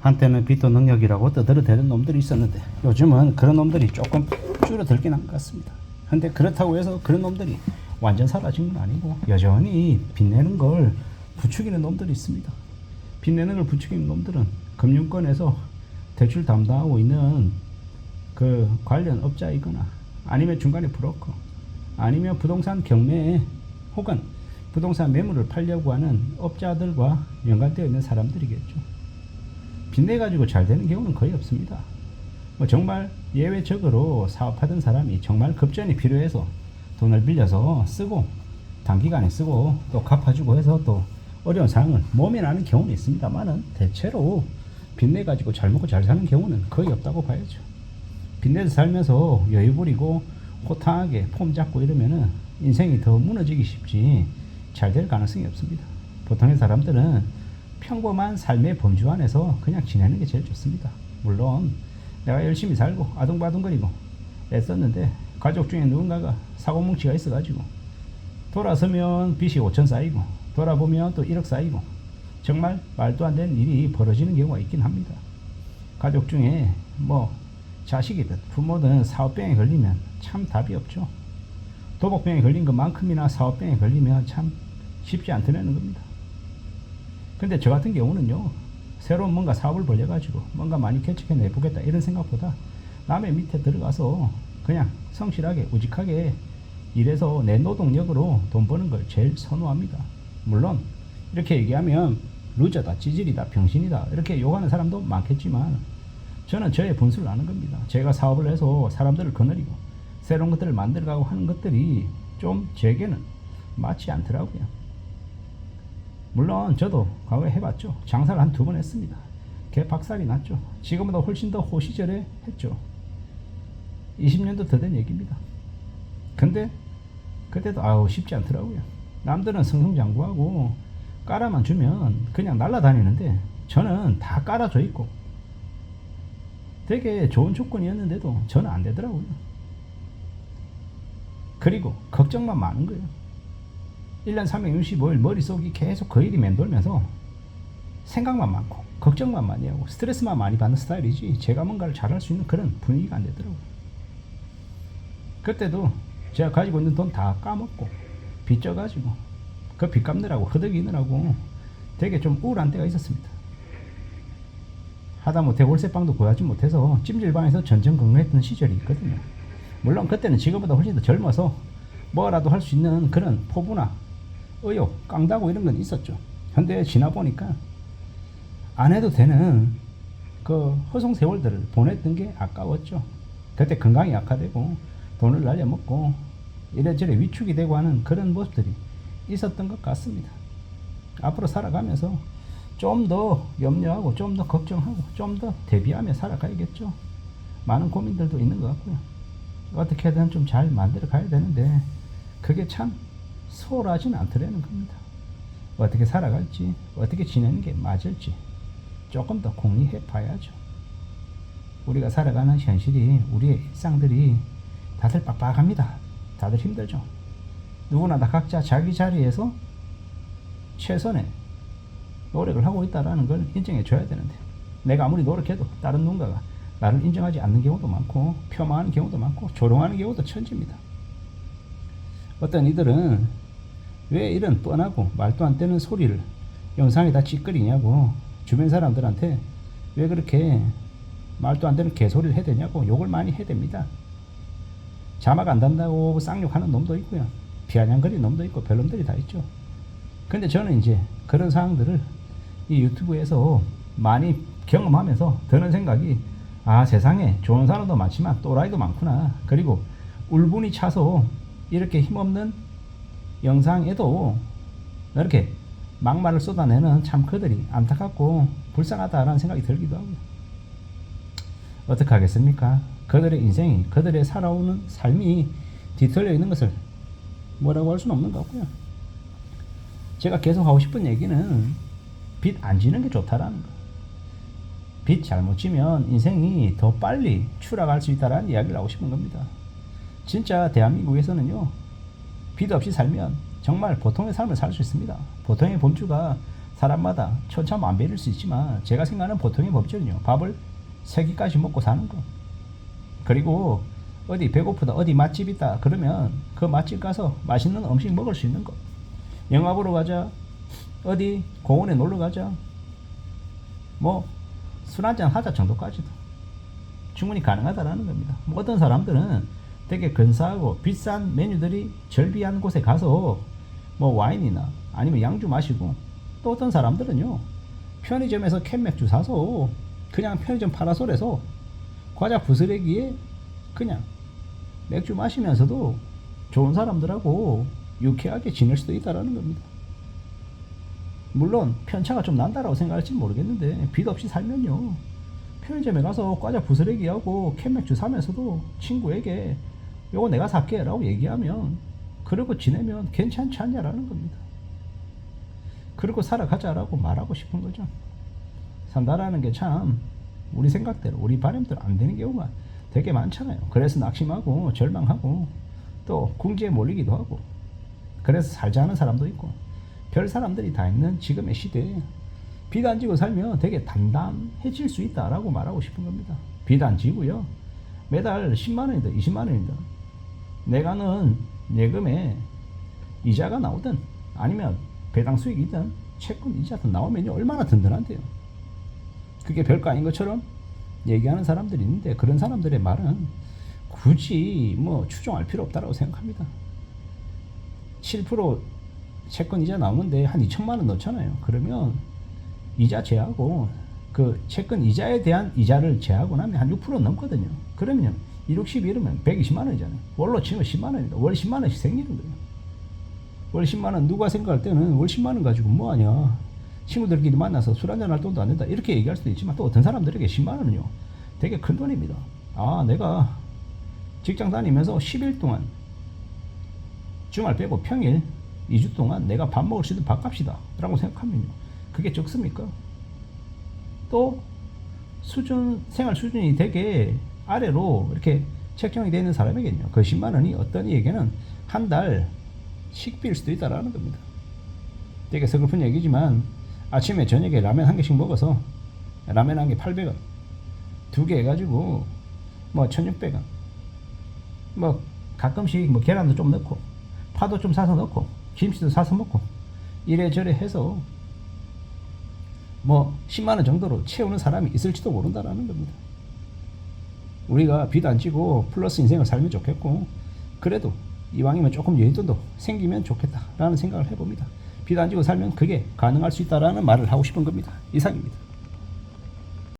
한때는 빚도 능력이라고 떠들어대는 놈들이 있었는데 요즘은 그런 놈들이 조금 줄어들긴 한 것 같습니다. 근데 그렇다고 해서 그런 놈들이 완전 사라진 건 아니고 여전히 빚내는 걸 부추기는 놈들이 있습니다. 빚내는 걸 부추기는 놈들은 금융권에서 대출 담당하고 있는 그 관련 업자이거나 아니면 중간에 브로커 아니면 부동산 경매 혹은 부동산 매물을 팔려고 하는 업자들과 연관되어 있는 사람들이겠죠. 빚내 가지고 잘 되는 경우는 거의 없습니다. 뭐 정말 예외적으로 사업하던 사람이 정말 급전이 필요해서 돈을 빌려서 쓰고 단기간에 쓰고 또 갚아주고 해서 또 어려운 상황을 모면하는 경우는 있습니다만은 대체로 빚내 가지고 잘 먹고 잘 사는 경우는 거의 없다고 봐야죠. 빚내서 살면서 여유 부리고 호탕하게 폼 잡고 이러면은 인생이 더 무너지기 쉽지 잘 될 가능성이 없습니다. 보통의 사람들은 평범한 삶의 범주 안에서 그냥 지내는 게 제일 좋습니다. 물론 내가 열심히 살고 아둥바둥거리고 애썼는데 가족 중에 누군가가 사고뭉치가 있어가지고 돌아서면 빚이 5천 쌓이고 돌아보면 또 1억 쌓이고 정말 말도 안 되는 일이 벌어지는 경우가 있긴 합니다. 가족 중에 뭐 자식이든 부모든 사업병에 걸리면 참 답이 없죠. 도박병에 걸린 것만큼이나 사업병에 걸리면 참 쉽지 않다는 겁니다. 근데 저 같은 경우는요, 새로운 뭔가 사업을 벌려가지고 뭔가 많이 개척해내보겠다 이런 생각보다 남의 밑에 들어가서 그냥 성실하게 우직하게 일해서 내 노동력으로 돈 버는 걸 제일 선호합니다. 물론 이렇게 얘기하면 루저다, 찌질이다, 병신이다 이렇게 욕하는 사람도 많겠지만 저는 저의 분수를 아는 겁니다. 제가 사업을 해서 사람들을 거느리고 새로운 것들을 만들어가고 하는 것들이 좀 제게는 맞지 않더라고요. 물론 저도 과거에 해봤죠. 장사를 한 2번 했습니다. 개박살이 났죠. 지금보다 훨씬 더 호시절에 했죠. 20년도 더 된 얘기입니다. 근데 그때도 쉽지 않더라고요. 남들은 승승장구하고 깔아만 주면 그냥 날아다니는데 저는 다 깔아져 있고 되게 좋은 조건이었는데도 저는 안 되더라고요. 그리고 걱정만 많은 거예요. 1년 365일 머릿속이 계속 그 일이 맴돌면서 생각만 많고 걱정만 많이 하고 스트레스만 많이 받는 스타일이지 제가 뭔가를 잘할 수 있는 그런 분위기가 안 되더라고요. 그때도 제가 가지고 있는 돈 다 까먹고 빚져가지고 그 빚 갚느라고 허덕이느라고 되게 좀 우울한 때가 있었습니다. 하다못해 월세방도 구하지 못해서 찜질방에서 전전긍긍했던 시절이 있거든요. 물론 그때는 지금보다 훨씬 더 젊어서 뭐라도 할 수 있는 그런 포부나 의욕, 깡다고 이런 건 있었죠. 근데 지나 보니까 안 해도 되는 그 허송 세월들을 보냈던 게 아까웠죠. 그때 건강이 약화되고 돈을 날려먹고 이래저래 위축이 되고 하는 그런 모습들이 있었던 것 같습니다. 앞으로 살아가면서 좀 더 염려하고 좀 더 걱정하고 좀 더 대비하며 살아가야겠죠. 많은 고민들도 있는 것 같고요. 어떻게든 좀 잘 만들어 가야 되는데 그게 참 수월하진 않더라는 겁니다. 어떻게 살아갈지 어떻게 지내는 게 맞을지 조금 더 공리해 봐야죠. 우리가 살아가는 현실이 우리의 일상들이 다들 빡빡합니다. 다들 힘들죠. 누구나 다 각자 자기 자리에서 최선의 노력을 하고 있다는 걸 인정해 줘야 되는데 내가 아무리 노력해도 다른 누군가가 나를 인정하지 않는 경우도 많고 폄하하는 경우도 많고 조롱하는 경우도 천지입니다. 어떤 이들은 왜 이런 뻔하고 말도 안 되는 소리를 영상에다 찌끄리냐고 주변 사람들한테 왜 그렇게 말도 안 되는 개소리를 해대냐고 욕을 많이 해댑니다. 자막 안 단다고 쌍욕하는 놈도 있고요. 비아냥거리는 놈도 있고 별놈들이 다 있죠. 근데 저는 이제 그런 상황들을 이 유튜브에서 많이 경험하면서 드는 생각이 세상에 좋은 사람도 많지만 또라이도 많구나. 그리고 울분이 차서 이렇게 힘없는 영상에도 이렇게 막말을 쏟아내는 참 그들이 안타깝고 불쌍하다라는 생각이 들기도 하고요. 어떻게 하겠습니까? 그들의 인생이 그들의 살아오는 삶이 뒤틀려 있는 것을 뭐라고 할 수는 없는 것 같고요. 제가 계속 하고 싶은 얘기는 빚 안 지는 게 좋다라는 거. 빚 잘못 지면 인생이 더 빨리 추락할 수 있다라는 이야기를 하고 싶은 겁니다. 진짜 대한민국에서는요, 빚 없이 살면 정말 보통의 삶을 살 수 있습니다. 보통의 범주가 사람마다 천차만별일 수 있지만 제가 생각하는 보통의 법칙은요. 밥을 3끼까지 먹고 사는 거. 그리고 어디 배고프다 어디 맛집 있다 그러면 그 맛집 가서 맛있는 음식 먹을 수 있는 거. 영화 보러 가자. 어디 공원에 놀러 가자. 뭐 술 한잔 하자 정도까지도 충분히 가능하다라는 겁니다. 뭐 어떤 사람들은 되게 근사하고 비싼 메뉴들이 절비한 곳에 가서 뭐 와인이나 아니면 양주 마시고, 또 어떤 사람들은요 편의점에서 캔맥주 사서 그냥 편의점 파라솔에서 과자 부스러기에 그냥 맥주 마시면서도 좋은 사람들하고 유쾌하게 지낼 수도 있다라는 겁니다. 물론 편차가 좀 난다라고 생각할지 모르겠는데 빚 없이 살면요 편의점에 가서 과자 부스러기하고 캔맥주 사면서도 친구에게 요거 내가 살게 라고 얘기하면 그러고 지내면 괜찮지 않냐라는 겁니다. 그러고 살아가자라고 말하고 싶은 거죠. 산다라는 게 참 우리 생각대로 우리 바람대로 안 되는 경우가 되게 많잖아요. 그래서 낙심하고 절망하고 또 궁지에 몰리기도 하고 그래서 살자 하는 사람도 있고 별 사람들이 다 있는 지금의 시대에 빚 안 지고 살면 되게 단단해질 수 있다라고 말하고 싶은 겁니다. 빚 안 지고요 매달 10만원이든 20만원이든 내가는 예금에 이자가 나오든 아니면 배당 수익이든 채권 이자든 나오면요 얼마나 든든한데요. 그게 별거 아닌 것처럼 얘기하는 사람들이 있는데 그런 사람들의 말은 굳이 뭐 추종할 필요 없다라고 생각합니다. 7% 채권 이자 나오는데 한 2천만 원 넣잖아요. 그러면 이자 제하고 그 채권 이자에 대한 이자를 제하고 나면 한 6% 넘거든요. 그러면 1, 6, 12이면 120만 원이잖아요. 월로 치면 10만 원입니다. 월 10만 원씩 생기는 거예요. 월 10만 원 누가 생각할 때는 월 10만 원 가지고 뭐하냐. 친구들끼리 만나서 술 한잔 할 돈도 안 된다. 이렇게 얘기할 수도 있지만 또 어떤 사람들에게 10만 원은요. 되게 큰 돈입니다. 아, 내가 직장 다니면서 10일 동안 주말 빼고 평일 2주 동안 내가 밥 먹을 수 있는 밥값이다 라고 생각하면요. 그게 적습니까? 또 생활 수준이 되게 아래로 이렇게 책정이 되어 있는 사람에게는요. 그 10만 원이 어떤 이에게는 한 달 식비일 수도 있다라는 겁니다. 되게 서글픈 얘기지만 아침에 저녁에 라면 한 개씩 먹어서 라면 한 개 800원 2개 해가지고 뭐 1600원 뭐 가끔씩 뭐 계란도 좀 넣고 파도 좀 사서 넣고 김치도 사서 먹고 이래저래 해서 뭐 10만원 정도로 채우는 사람이 있을지도 모른다라는 겁니다. 우리가 빚 안 지고 플러스 인생을 살면 좋겠고 그래도 이왕이면 조금 여유도 생기면 좋겠다라는 생각을 해봅니다. 빚 안 지고 살면 그게 가능할 수 있다라는 말을 하고 싶은 겁니다. 이상입니다.